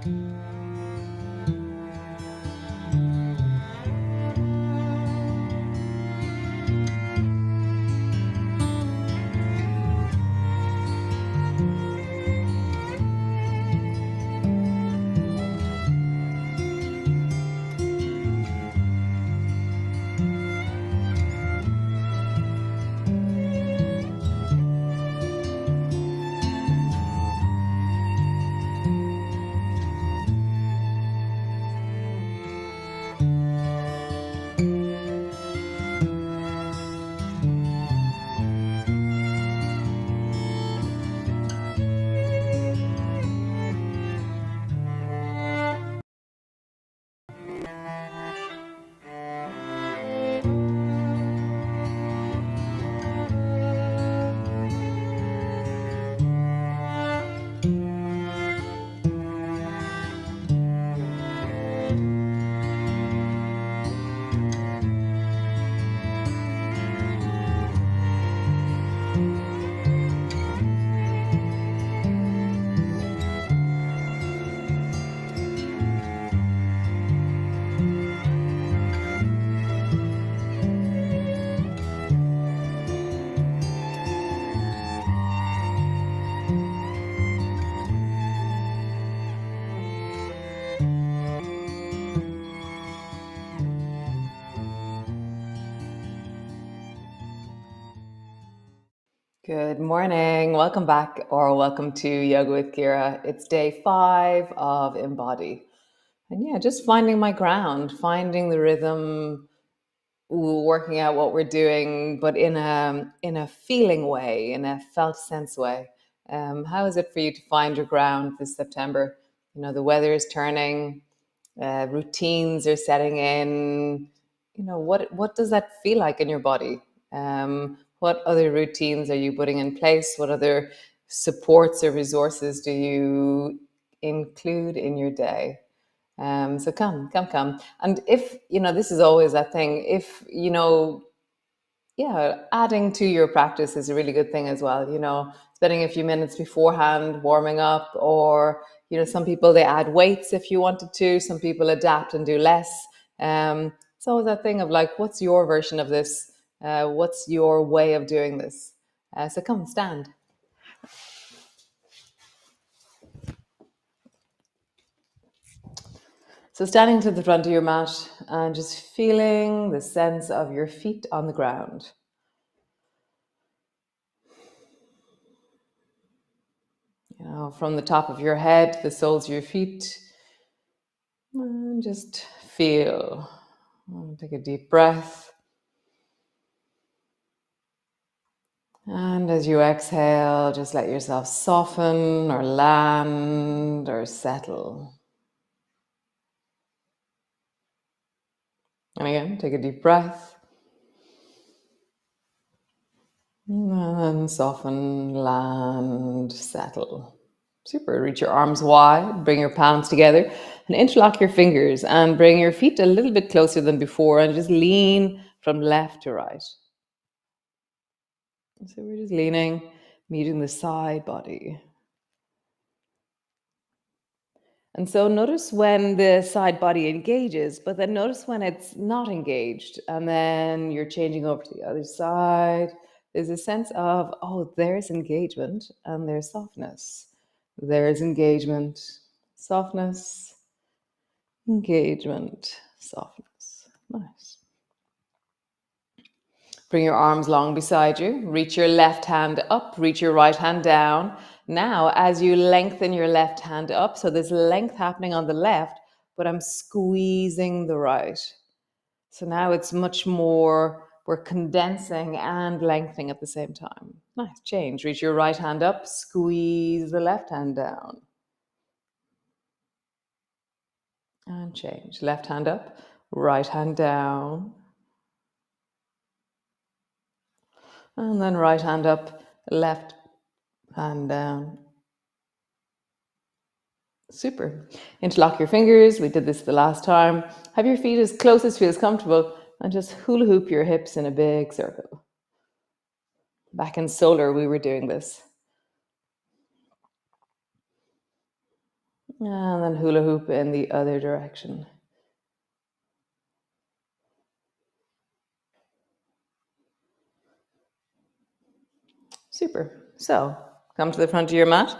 Good morning. Welcome back or welcome to Yoga with Ciara. It's day 5 of Embody. And yeah, just finding my ground, finding the rhythm, working out what we're doing, but in a feeling way, in a felt sense way. How is it for you to find your ground this September? You know, the weather is turning, routines are setting in. You know, what does that feel like in your body? What other routines are you putting in place? What other supports or resources do you include in your day? So come. And if, you know, this is always that thing, if, you know, yeah, adding to your practice is a really good thing as well. You know, spending a few minutes beforehand warming up, or, you know, some people they add weights if you wanted to, some people adapt and do less. It's always that thing of like, what's your version of this? What's your way of doing this? So come, stand. So standing to the front of your mat and just feeling the sense of your feet on the ground. You know, from the top of your head, the soles of your feet, and just feel. Take a deep breath. And as you exhale, just let yourself soften or land or settle. And again, take a deep breath. And soften, land, settle. Super. Reach your arms wide, bring your palms together, and interlock your fingers and bring your feet a little bit closer than before and just lean from left to right. So we're just leaning, meeting the side body. And so notice when the side body engages, but then notice when it's not engaged. And then you're changing over to the other side. There's a sense of, oh, there's engagement and there's softness. There's engagement, softness, engagement, softness. Nice. Bring your arms long beside you. Reach your left hand up, reach your right hand down. Now, as you lengthen your left hand up, so there's length happening on the left, but I'm squeezing the right. So now it's much more, we're condensing and lengthening at the same time. Nice, change. Reach your right hand up, squeeze the left hand down. And change. Left hand up, right hand down. And then right hand up, left hand down. Super. Interlock your fingers. We did this the last time. Have your feet as close as feels comfortable and just hula hoop your hips in a big circle. Back in solar, we were doing this. And then hula hoop in the other direction. Super. So come to the front of your mat.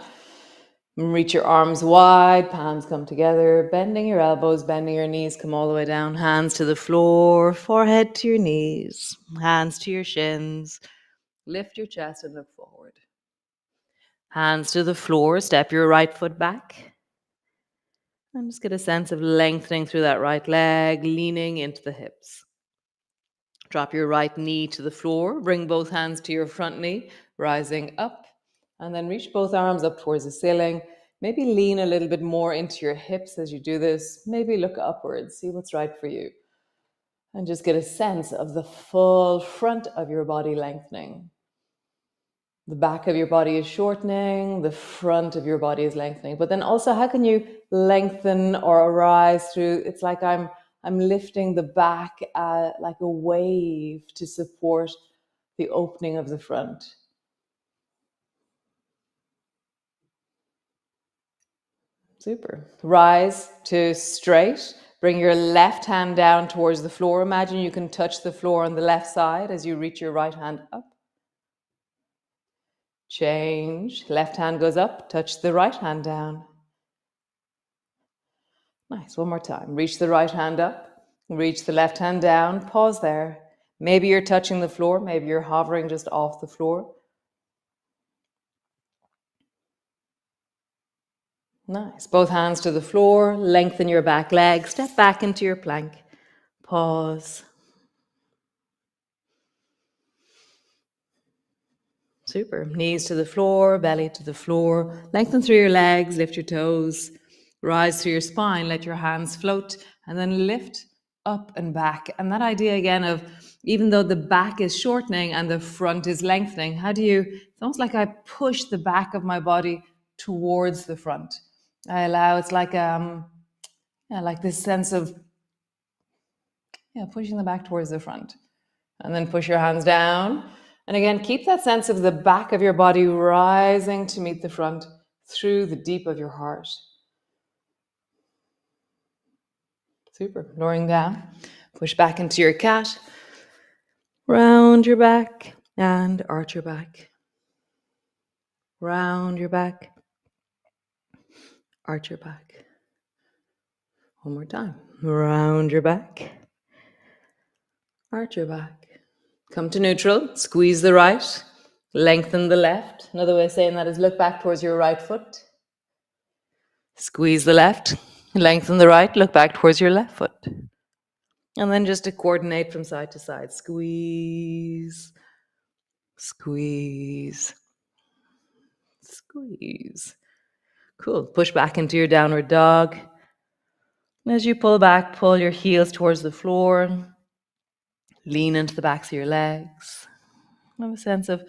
Reach your arms wide, palms come together, bending your elbows, bending your knees, come all the way down. Hands to the floor, forehead to your knees, hands to your shins. Lift your chest and look forward. Hands to the floor, step your right foot back. And just get a sense of lengthening through that right leg, leaning into the hips. Drop your right knee to the floor, bring both hands to your front knee, rising up, and then reach both arms up towards the ceiling. Maybe lean a little bit more into your hips as you do this. Maybe look upwards, see what's right for you. And just get a sense of the full front of your body lengthening. The back of your body is shortening, the front of your body is lengthening. But then also, how can you lengthen or arise through? It's like I'm lifting the back like a wave to support the opening of the front. Super. Rise to straight. Bring your left hand down towards the floor. Imagine you can touch the floor on the left side as you reach your right hand up. Change. Left hand goes up. Touch the right hand down. Nice. One more time. Reach the right hand up. Reach the left hand down. Pause there. Maybe you're touching the floor. Maybe you're hovering just off the floor. Nice. Both hands to the floor. Lengthen your back leg. Step back into your plank. Pause. Super. Knees to the floor, belly to the floor. Lengthen through your legs, lift your toes. Rise through your spine, let your hands float, and then lift up and back. And that idea again of even though the back is shortening and the front is lengthening, it's almost like I push the back of my body towards the front. I allow, it's like, like this sense of, pushing the back towards the front. And then push your hands down. And again, keep that sense of the back of your body rising to meet the front through the deep of your heart. Super. Lowering down. Push back into your cat. Round your back and arch your back. Round your back. Arch your back. One more time. Round your back. Arch your back. Come to neutral. Squeeze the right. Lengthen the left. Another way of saying that is look back towards your right foot. Squeeze the left, lengthen the right, look back towards your left foot. And then just to coordinate from side to side. Squeeze, squeeze, squeeze. Cool. Push back into your downward dog. As you pull back, pull your heels towards the floor. Lean into the backs of your legs. Have a sense of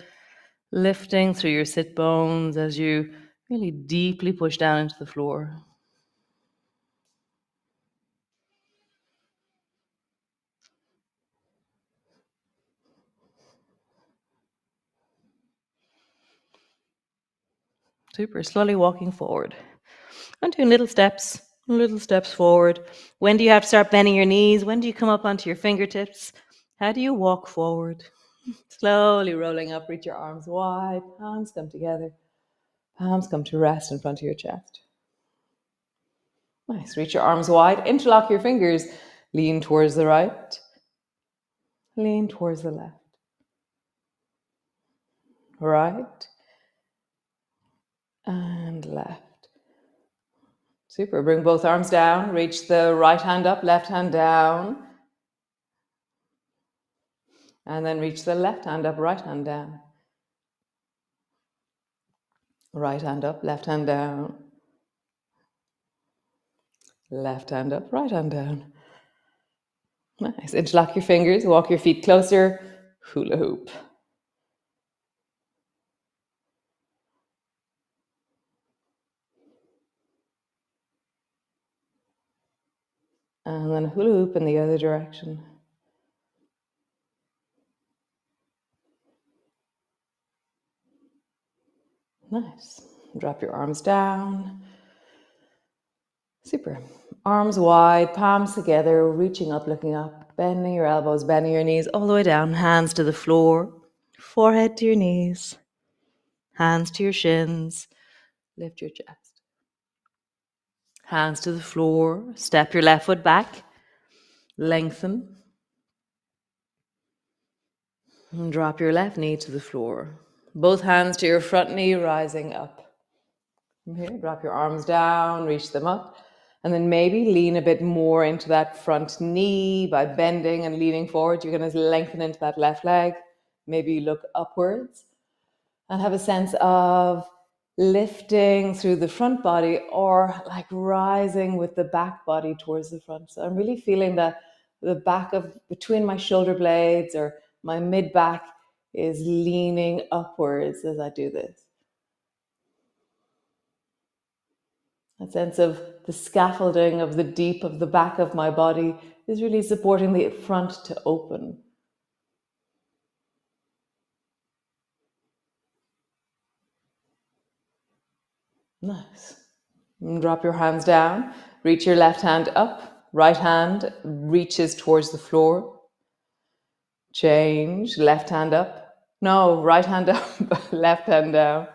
lifting through your sit bones as you really deeply push down into the floor. Super. Slowly walking forward. And doing little steps forward. When do you have to start bending your knees? When do you come up onto your fingertips? How do you walk forward? Slowly rolling up, reach your arms wide, palms come together. Palms come to rest in front of your chest. Nice. Reach your arms wide, interlock your fingers, lean towards the right, lean towards the left. Right and left. Super. Bring both arms down, reach the right hand up, left hand down. And then reach the left hand up, right hand down. Right hand up, left hand down. Left hand up, right hand down. Nice. Interlock your fingers, walk your feet closer, hula hoop. And then hula hoop in the other direction. Nice. Drop your arms down. Super. Arms wide, palms together, reaching up, looking up, bending your elbows, bending your knees all the way down, hands to the floor, forehead to your knees, hands to your shins, lift your chest. Hands to the floor, step your left foot back, lengthen, and drop your left knee to the floor. Both hands to your front knee, rising up. From here, drop your arms down, reach them up, and then maybe lean a bit more into that front knee by bending and leaning forward. You're going to lengthen into that left leg. Maybe look upwards and have a sense of lifting through the front body or like rising with the back body towards the front. So I'm really feeling that the back of between my shoulder blades or my mid back is leaning upwards as I do this. A sense of the scaffolding of the deep of the back of my body is really supporting the front to open. Nice. And drop your hands down. Reach your left hand up. Right hand reaches towards the floor. Change. Left hand up. No, right hand up. Left hand down.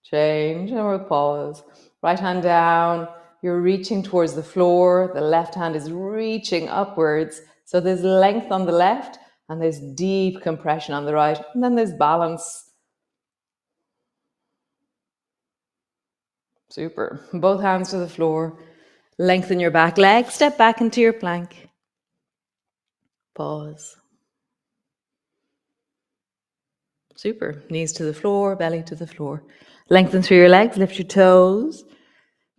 Change. And we'll pause. Right hand down. You're reaching towards the floor. The left hand is reaching upwards. So there's length on the left and there's deep compression on the right. And then there's balance. Super. Both hands to the floor. Lengthen your back leg. Step back into your plank. Pause. Super. Knees to the floor, belly to the floor. Lengthen through your legs. Lift your toes.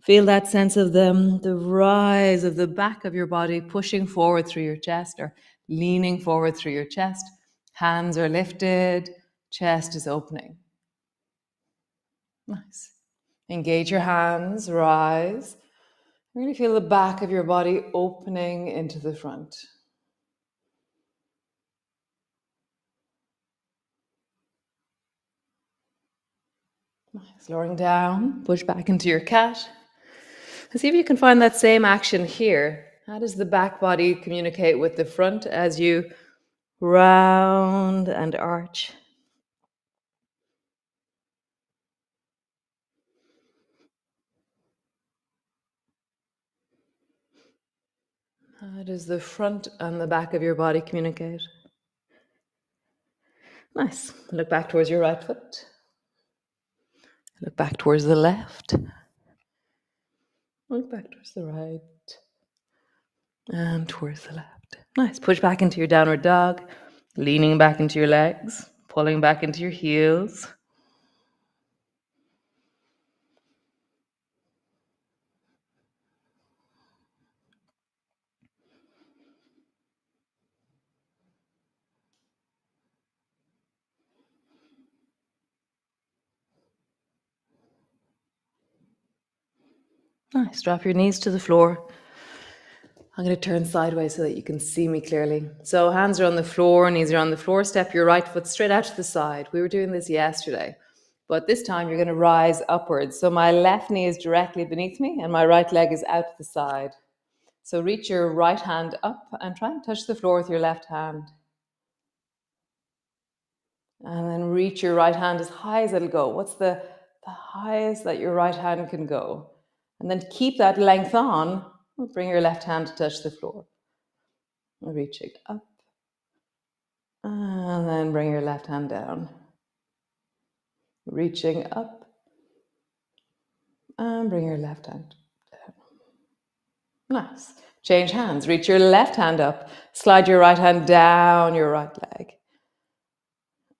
Feel that sense of the rise of the back of your body pushing forward through your chest or leaning forward through your chest. Hands are lifted. Chest is opening. Nice. Engage your hands. Rise. Really feel the back of your body opening into the front. Nice. Lowering down, push back into your cat. And see if you can find that same action here. How does the back body communicate with the front as you round and arch? How does the front and the back of your body communicate? Nice. Look back towards your right foot. Look back towards the left. Look back towards the right. And towards the left. Nice. Push back into your downward dog. Leaning back into your legs. Pulling back into your heels. Nice. Drop your knees to the floor. I'm going to turn sideways so that you can see me clearly. So hands are on the floor, knees are on the floor. Step your right foot straight out to the side. We were doing this yesterday, but this time you're going to rise upwards. So my left knee is directly beneath me and my right leg is out to the side. So reach your right hand up and try and touch the floor with your left hand. And then reach your right hand as high as it'll go. What's the highest that your right hand can go? And then keep that length on. Bring your left hand to touch the floor. Reaching up. And then bring your left hand down. Reaching up. And bring your left hand down. Nice. Change hands. Reach your left hand up. Slide your right hand down your right leg.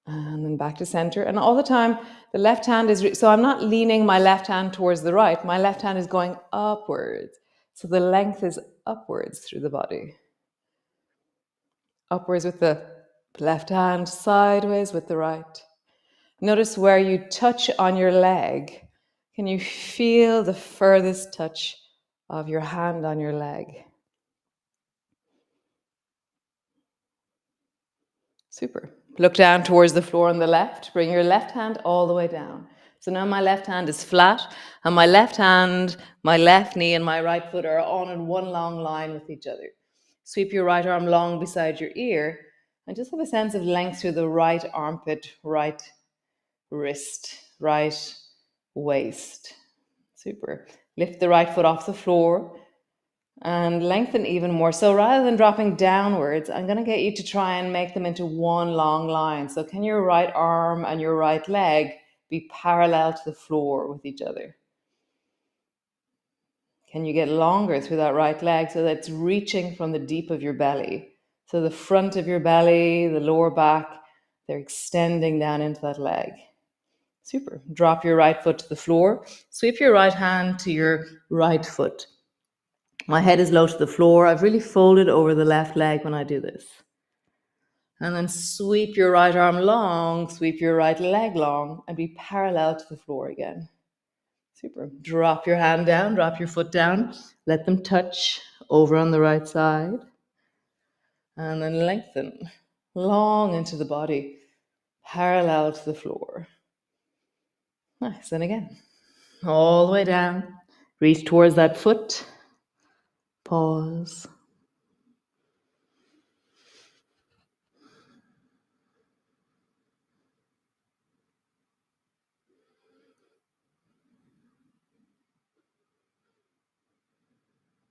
And then back to center. And all the time, the left hand is, so I'm not leaning my left hand towards the right. My left hand is going upwards. So the length is upwards through the body. Upwards with the left hand, sideways with the right. Notice where you touch on your leg. Can you feel the furthest touch of your hand on your leg? Super. Look down towards the floor on the left. Bring your left hand all the way down. So now my left hand is flat and my left hand My left knee and my right foot are on in one long line with each other. Sweep your right arm long beside your ear and just have a sense of length through the right armpit, right wrist, right waist. Super. Lift the right foot off the floor and lengthen even more. So rather than dropping downwards, I'm going to get you to try and make them into one long line. So can your right arm and your right leg be parallel to the floor with each other? Can you get longer through that right leg so that it's reaching from the deep of your belly? So the front of your belly, the lower back, they're extending down into that leg. Super. Drop your right foot to the floor. Sweep your right hand to your right foot. My head is low to the floor. I've really folded over the left leg when I do this. And then sweep your right arm long, sweep your right leg long, and be parallel to the floor again. Super. Drop your hand down, drop your foot down. Let them touch over on the right side. And then lengthen long into the body, parallel to the floor. Nice. And again, all the way down. Reach towards that foot. Pause.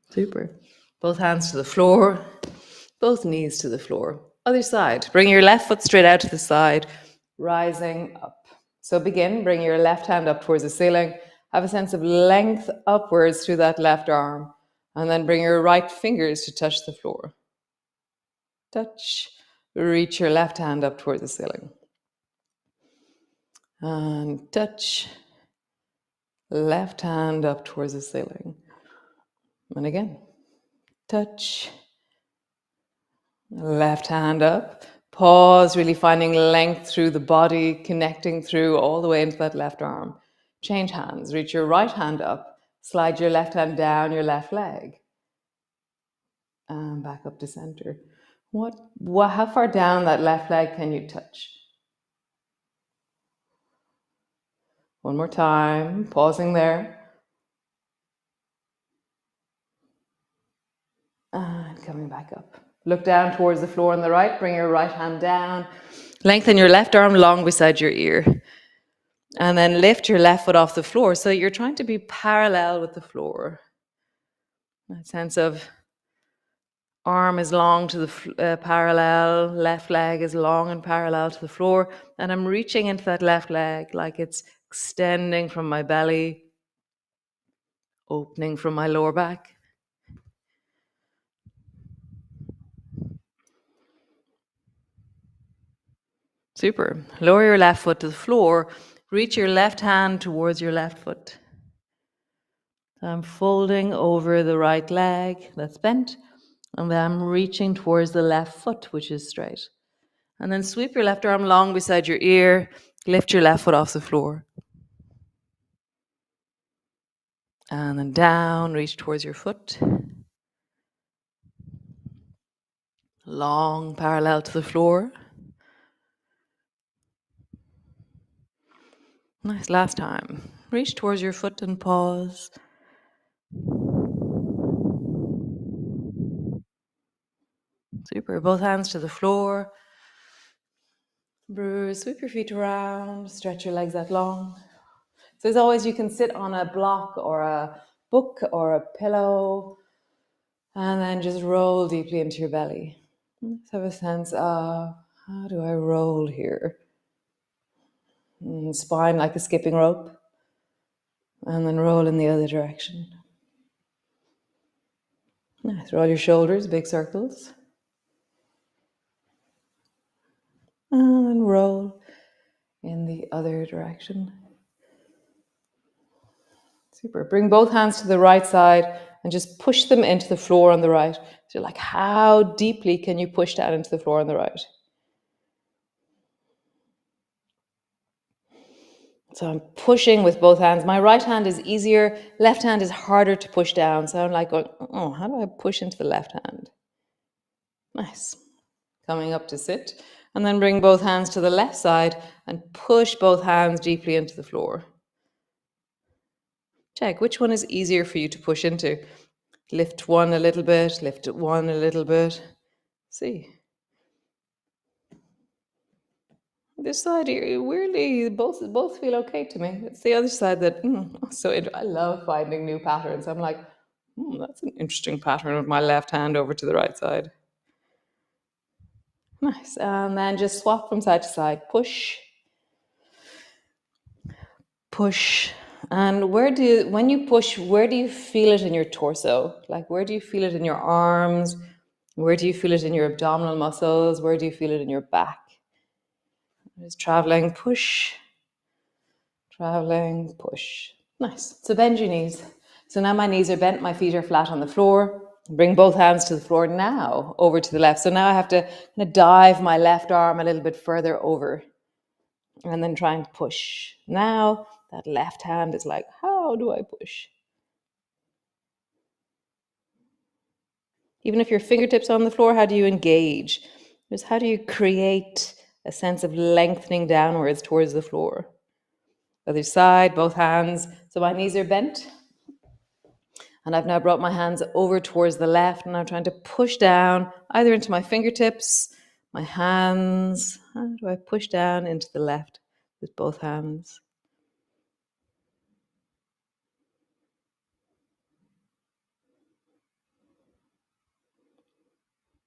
Super. Both hands to the floor, both knees to the floor. Other side. Bring your left foot straight out to the side, rising up. So begin, bring your left hand up towards the ceiling. Have a sense of length upwards through that left arm. And then bring your right fingers to touch the floor. Touch. Reach your left hand up towards the ceiling. And touch. Left hand up towards the ceiling. And again, touch. Left hand up. Pause, really finding length through the body, connecting through all the way into that left arm. Change hands. Reach your right hand up. Slide your left hand down your left leg. And back up to center. How far down that left leg can you touch? One more time. Pausing there. And coming back up. Look down towards the floor on the right. Bring your right hand down. Lengthen your left arm long beside your ear. And then lift your left foot off the floor. So you're trying to be parallel with the floor. That sense of arm is long to the parallel, left leg is long and parallel to the floor. And I'm reaching into that left leg like it's extending from my belly, opening from my lower back. Super. Lower your left foot to the floor. Reach your left hand towards your left foot. I'm folding over the right leg that's bent, and then I'm reaching towards the left foot, which is straight. And then sweep your left arm long beside your ear. Lift your left foot off the floor. And then down, reach towards your foot. Long, parallel to the floor. Nice, last time. Reach towards your foot and pause. Super, both hands to the floor. Bruise, sweep your feet around, stretch your legs out long. So as always, you can sit on a block or a book or a pillow and then just roll deeply into your belly. Let's have a sense of, how do I roll here? Spine like a skipping rope. And then roll in the other direction. Nice. Roll your shoulders, big circles. And then roll in the other direction. Super. Bring both hands to the right side and just push them into the floor on the right. So like, how deeply can you push that into the floor on the right? So I'm pushing with both hands. My right hand is easier. Left hand is harder to push down. So I'm like going, oh, how do I push into the left hand? Nice. Coming up to sit. And then bring both hands to the left side and push both hands deeply into the floor. Check which one is easier for you to push into. Lift one a little bit, lift it one a little bit. See. This side, weirdly, both feel okay to me. It's the other side that, I love finding new patterns. I'm like, that's an interesting pattern with my left hand over to the right side. Nice. And then just swap from side to side. Push, push. And when you push, where do you feel it in your torso? Like, where do you feel it in your arms? Where do you feel it in your abdominal muscles? Where do you feel it in your back? Just traveling, push, traveling, push. Nice. So bend your knees. So now my knees are bent, my feet are flat on the floor. Bring both hands to the floor now, over to the left. So now I have to kind of dive my left arm a little bit further over and then try and push. Now that left hand is like, how do I push? Even if your fingertips are on the floor, how do you engage? Just how do you create a sense of lengthening downwards towards the floor? Other side, both hands. So my knees are bent. And I've now brought my hands over towards the left, and I'm trying to push down either into my fingertips, my hands. How do I push down into the left with both hands?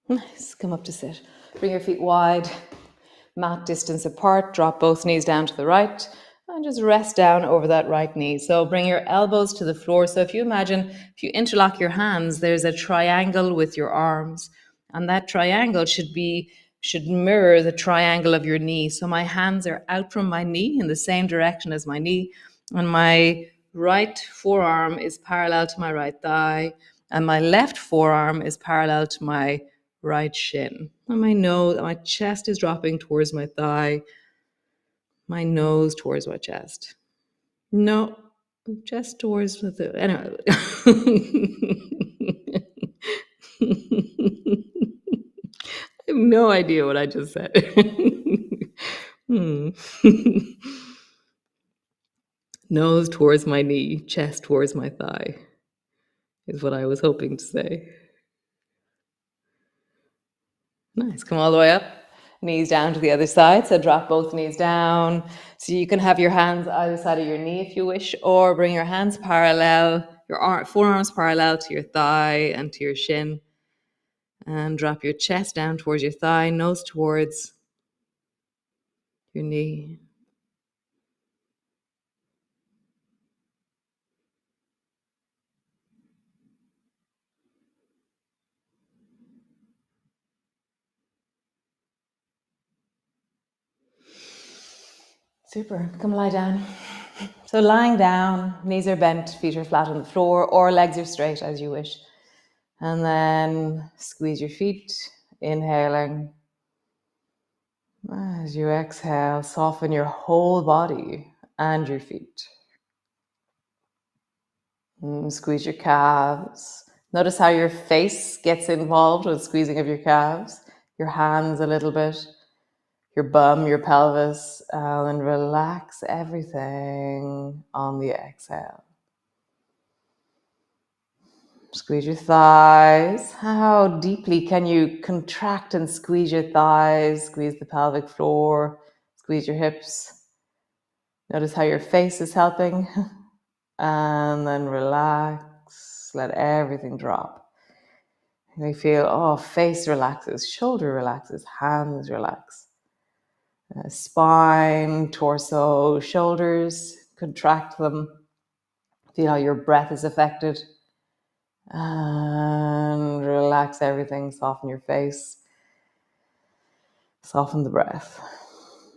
Nice. Come up to sit. Bring your feet wide, mat distance apart. Drop both knees down to the right. And just rest down over that right knee. So bring your elbows to the floor. So if you interlock your hands, there's a triangle with your arms. And that triangle should mirror the triangle of your knee. So my hands are out from my knee in the same direction as my knee. And my right forearm is parallel to my right thigh. And my left forearm is parallel to my right shin. And my chest is dropping towards my thigh. My nose towards my chest. No, chest towards the. Anyway. I have no idea what I just said. Nose towards my knee, chest towards my thigh, is what I was hoping to say. Nice. Come all the way up. Knees down to the other side. So drop both knees down. So you can have your hands either side of your knee if you wish, or bring your hands parallel, forearms parallel to your thigh and to your shin. And drop your chest down towards your thigh, nose towards your knee. Super. Come lie down. So lying down, knees are bent, feet are flat on the floor, or legs are straight as you wish. And then squeeze your feet, inhaling. As you exhale, soften your whole body and your feet. Squeeze your calves. Notice how your face gets involved with squeezing of your calves, your hands a little bit, your bum, your pelvis, and relax everything on the exhale. Squeeze your thighs. How deeply can you contract and squeeze your thighs? Squeeze the pelvic floor. Squeeze your hips. Notice how your face is helping. And then relax. Let everything drop. You feel, face relaxes, shoulder relaxes, hands relax. Spine, torso, shoulders, contract them. Feel how your breath is affected. And relax everything, soften your face, soften the breath.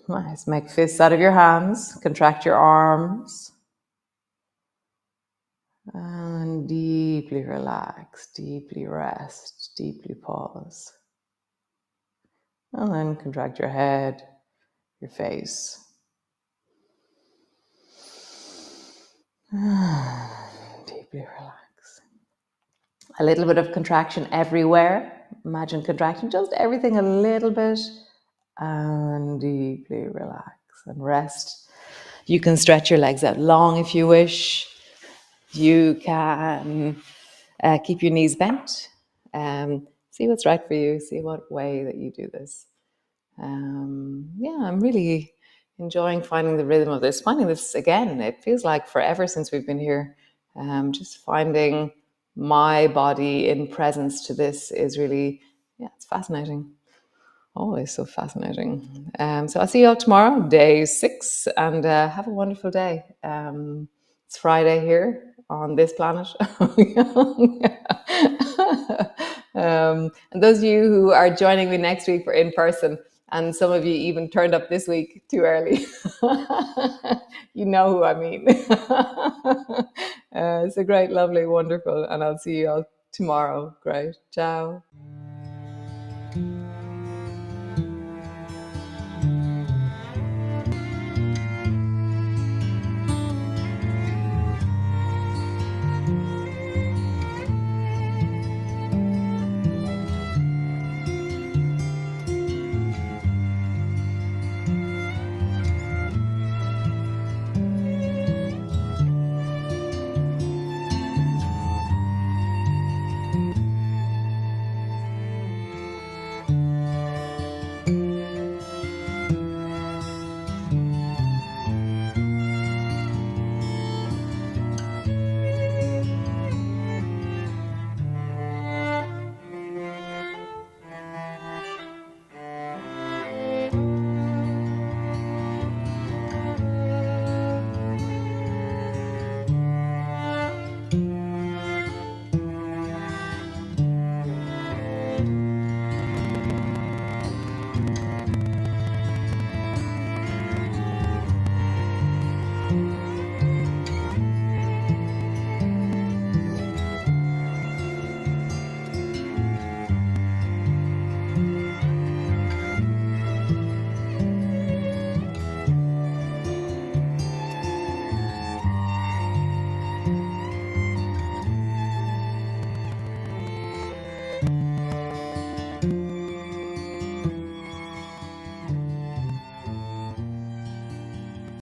Nice. Make fists out of your hands, contract your arms, and deeply relax, deeply rest, deeply pause. And then contract your head, your face. Deeply relax. A little bit of contraction everywhere. Imagine contracting just everything a little bit. And deeply relax and rest. You can stretch your legs out long if you wish. You can keep your knees bent. See what's right for you. See what way that you do this. Yeah, I'm really enjoying finding the rhythm of this. Finding this again, it feels like forever since we've been here. Just finding my body in presence to this is really, yeah, it's fascinating. Always so fascinating. So I'll see you all tomorrow, day 6, and have a wonderful day. It's Friday here on this planet. And those of you who are joining me next week for in person, and some of you even turned up this week too early, you know who I mean. It's a great, lovely, wonderful, and I'll see you all tomorrow. Great. Ciao.